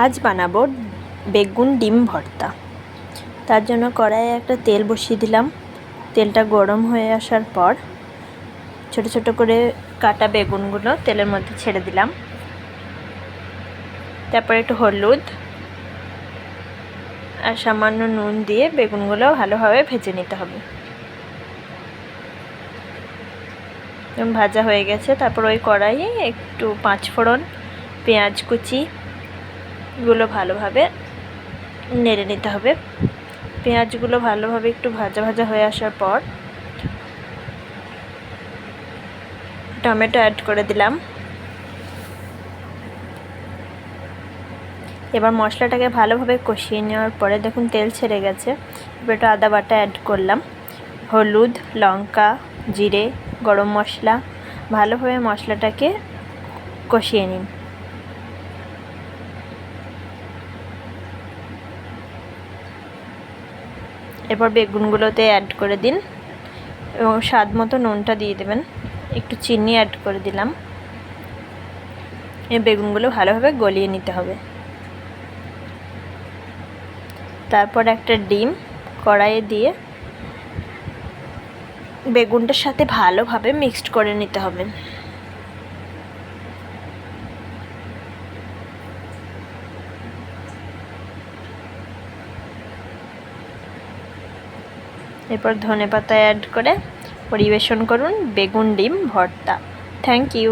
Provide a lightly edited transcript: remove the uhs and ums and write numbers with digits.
আজ বানাবো বেগুন ডিম ভর্তা। তার জন্য কড়াইয়ে একটা তেল বসিয়ে দিলাম। তেলটা গরম হয়ে আসার পর ছোট ছোট করে কাটা বেগুনগুলো তেলের মধ্যে ছেড়ে দিলাম। তারপর একটু হলুদ আর সামান্য নুন দিয়ে বেগুনগুলো ভালোভাবে ভেজে নিতে হবে। ভাজা হয়ে গেছে। তারপর ওই কড়াইয়ে একটু পাঁচফোড়ন, পেঁয়াজ কুচি গুলো ভালোভাবে নেড়ে নিতে হবে। পেঁয়াজগুলো ভালোভাবে একটু ভাজা ভাজা হয়ে আসার পর টমেটো অ্যাড করে দিলাম। এবার মশলাটাকে ভালোভাবে কষিয়ে নেওয়ার পরে দেখুন তেল ছেড়ে গেছে। এবার একটু আদা বাটা অ্যাড করলাম, হলুদ, লঙ্কা, জিরে, গরম মশলা। ভালোভাবে মশলাটাকে কষিয়ে নিন। এরপর বেগুনগুলোতে অ্যাড করে দিন এবং স্বাদ মতো নুনটা দিয়ে দেবেন। একটু চিনি অ্যাড করে দিলাম। এই বেগুনগুলো ভালোভাবে গলিয়ে নিতে হবে। তারপর একটা ডিম কড়াইয়ে দিয়ে বেগুনটার সাথে ভালোভাবে মিক্সড করে নিতে হবে। এরপর ধনেপাতা অ্যাড করে পরিবেশন করুন বেগুন ডিম ভর্তা। Thank you.